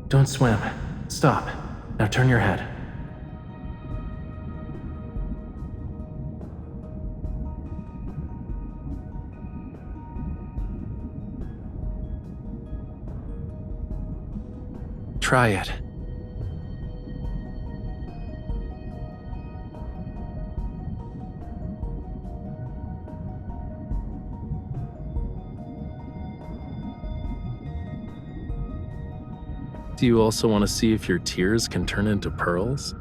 Don't swim. Stop. Now turn your head. Try it. Do you also want to see if your tears can turn into pearls?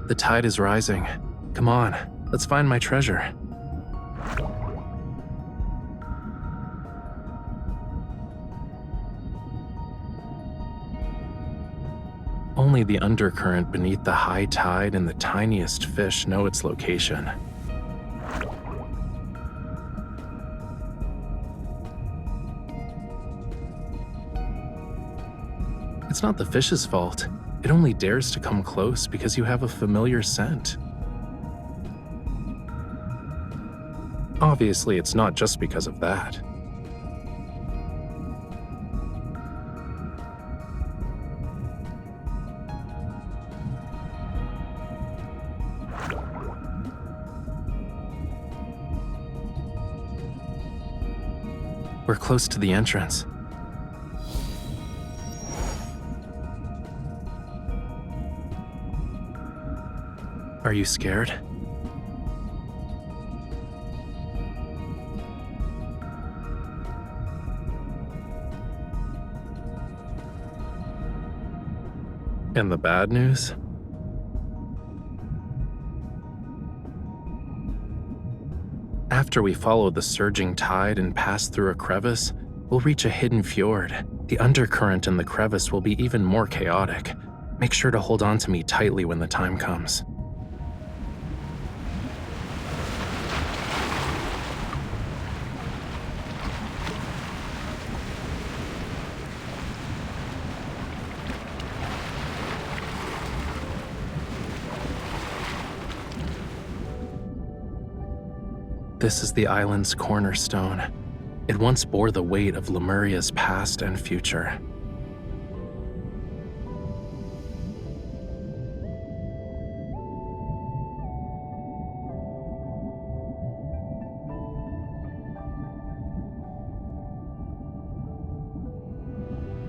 The tide is rising. Come on, let's find my treasure. Only the undercurrent beneath the high tide and the tiniest fish know its location. It's not the fish's fault. It only dares to come close because you have a familiar scent. Obviously, it's not just because of that. We're close to the entrance. Are you scared? And the bad news? After we follow the surging tide and pass through a crevice, we'll reach a hidden fjord. The undercurrent in the crevice will be even more chaotic. Make sure to hold on to me tightly when the time comes. This is the island's cornerstone. It once bore the weight of Lemuria's past and future.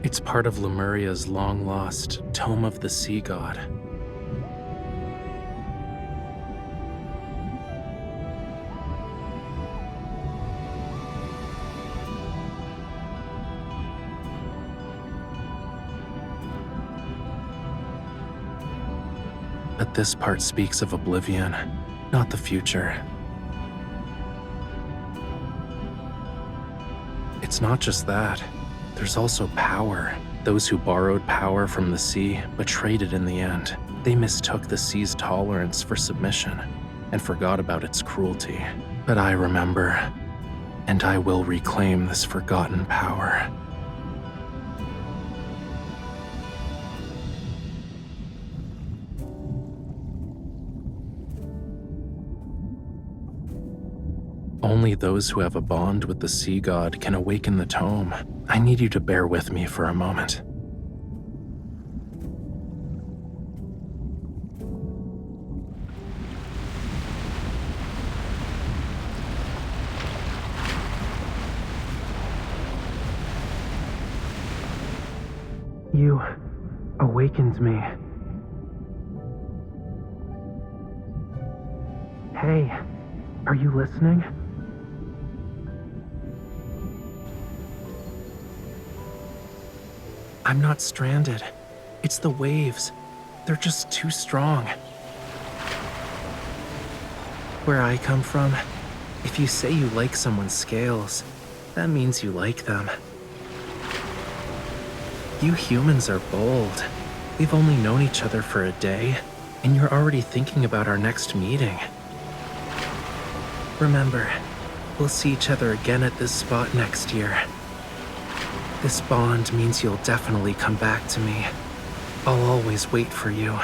It's part of Lemuria's long-lost Tome of the Sea God. But this part speaks of oblivion, not the future. It's not just that. There's also power. Those who borrowed power from the sea but traded in the end. They mistook the sea's tolerance for submission and forgot about its cruelty. But I remember, and I will reclaim this forgotten power. Only those who have a bond with the sea god can awaken the tome. I need you to bear with me for a moment. You awakened me. Hey, are you listening? I'm not stranded. It's the waves. They're just too strong. Where I come from, if you say you like someone's scales, that means you like them. You humans are bold. We've only known each other for a day, and you're already thinking about our next meeting. Remember, we'll see each other again at this spot next year. This bond means you'll definitely come back to me. I'll always wait for you.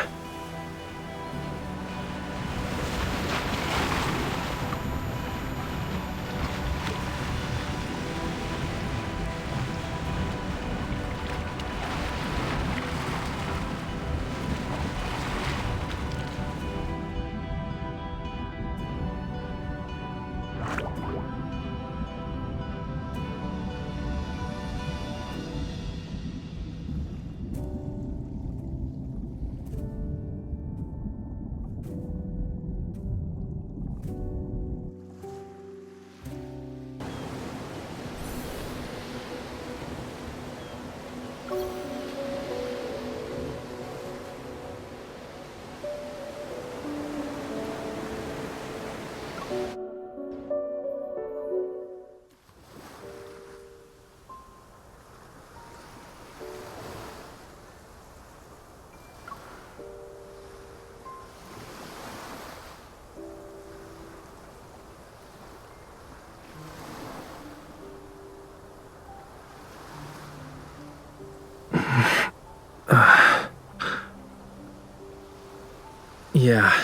Yeah.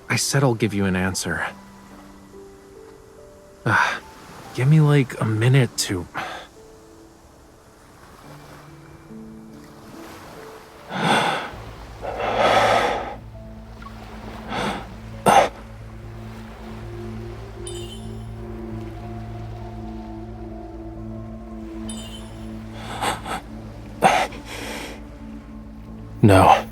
I said I'll give you an answer. Give me like a minute to... No.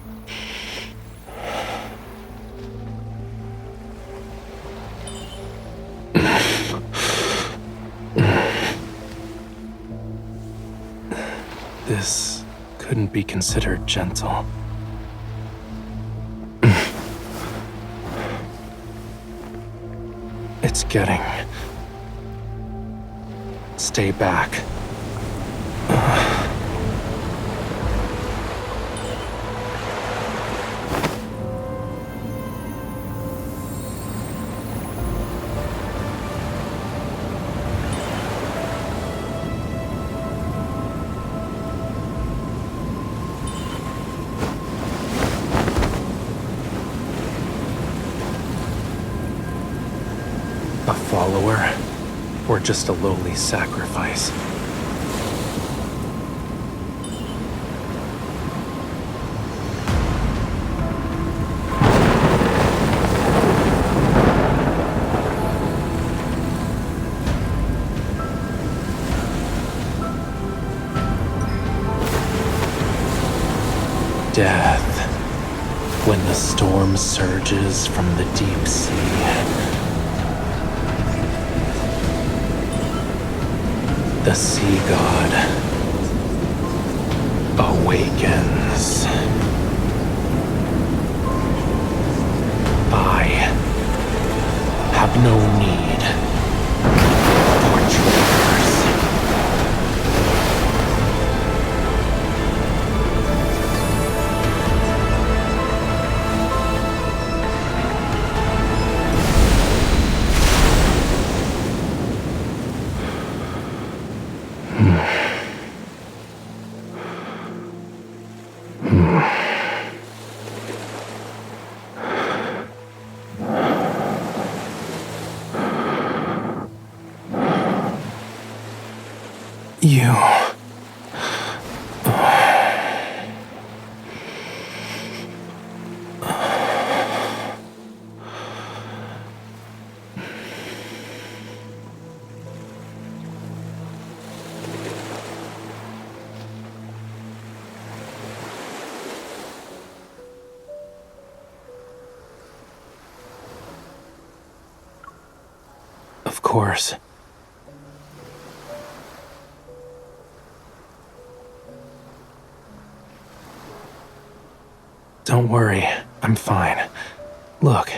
This couldn't be considered gentle. It's getting... Stay back. A follower, or just a lowly sacrifice? Death, when the storm surges from the deep sea. The sea god awakens. I have no need for dreamers. You... Of course. Don't worry, I'm fine. Look.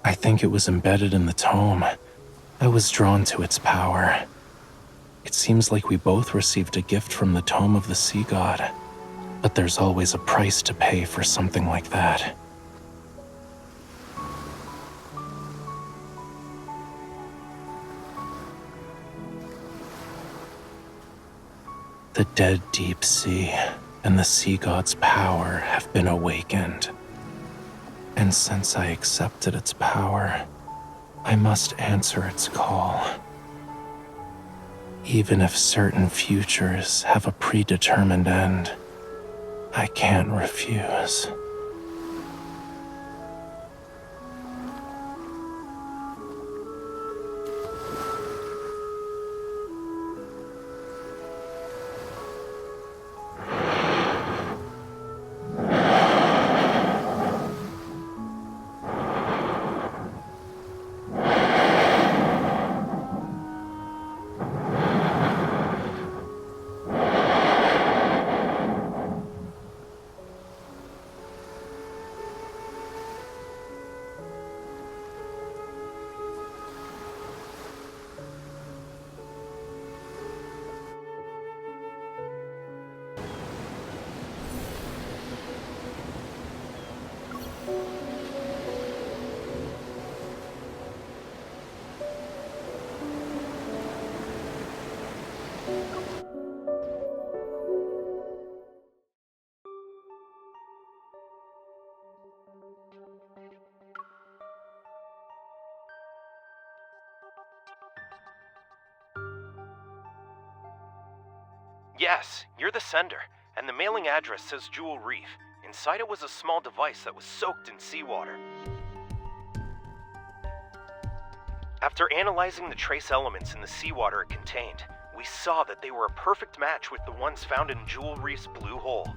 I think it was embedded in the tome. I was drawn to its power. It seems like we both received a gift from the tome of the sea god. But there's always a price to pay for something like that. The dead deep sea and the sea god's power have been awakened. And since I accepted its power, I must answer its call. Even if certain futures have a predetermined end, I can't refuse. Yes, you're the sender, and the mailing address says Jewel Reef. Inside it was a small device that was soaked in seawater. After analyzing the trace elements in the seawater it contained, we saw that they were a perfect match with the ones found in Jewel Reef's blue hole.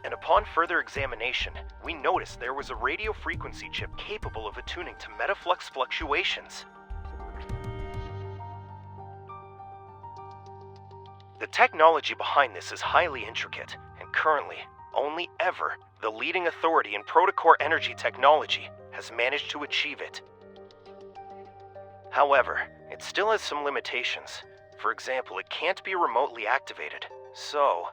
And upon further examination, we noticed there was a radio frequency chip capable of attuning to metaflux fluctuations. The technology behind this is highly intricate, and currently, only ever, the leading authority in protocore energy technology has managed to achieve it. However, it still has some limitations. For example, it can't be remotely activated, so...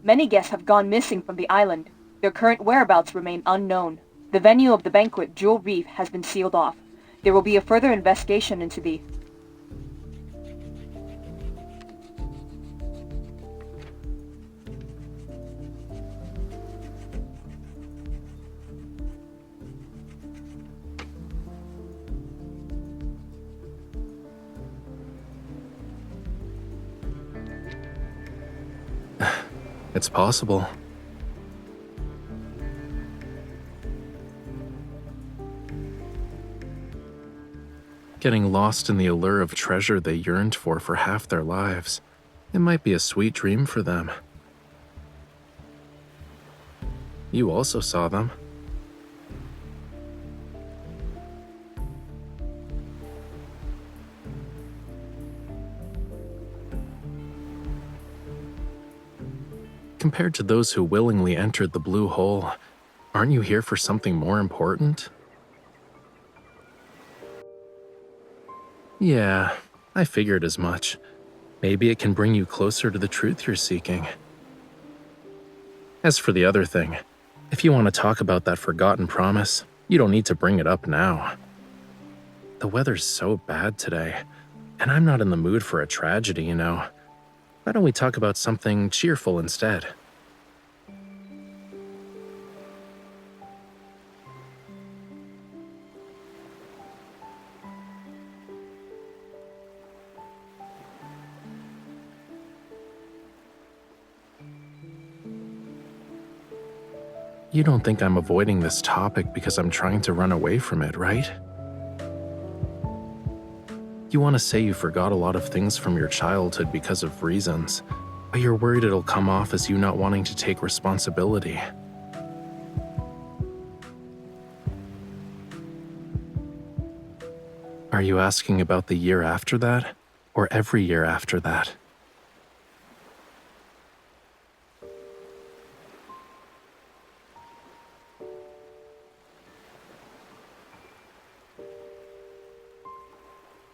Many guests have gone missing from the island. Their current whereabouts remain unknown. The venue of the banquet, Jewel Reef, has been sealed off. There will be a further investigation into the... It's possible. Getting lost in the allure of treasure they yearned for half their lives. It might be a sweet dream for them. You also saw them. Compared to those who willingly entered the blue hole, aren't you here for something more important? Yeah, I figured as much. Maybe it can bring you closer to the truth you're seeking. As for the other thing, if you want to talk about that forgotten promise, you don't need to bring it up now. The weather's so bad today, and I'm not in the mood for a tragedy, you know. Why don't we talk about something cheerful instead? You don't think I'm avoiding this topic because I'm trying to run away from it, right? You want to say you forgot a lot of things from your childhood because of reasons, but you're worried it'll come off as you not wanting to take responsibility. Are you asking about the year after that, or every year after that?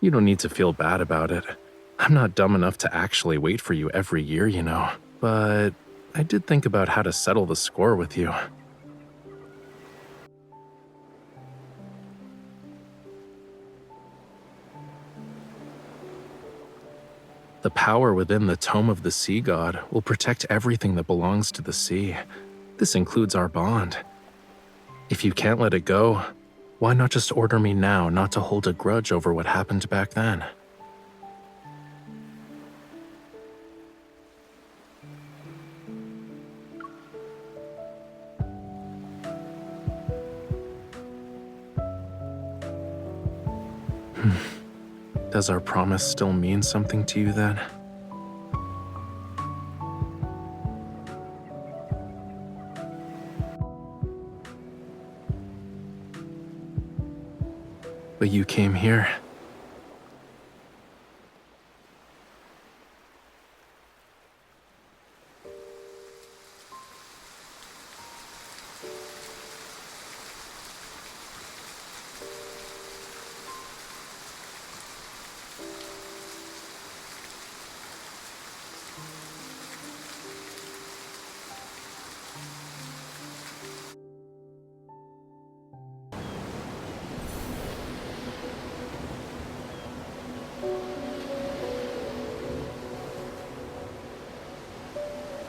You don't need to feel bad about it. I'm not dumb enough to actually wait for you every year, you know. But I did think about how to settle the score with you. The power within the Tome of the Sea God will protect everything that belongs to the sea. This includes our bond. If you can't let it go, why not just order me now not to hold a grudge over what happened back then? Does our promise still mean something to you then? But you came here.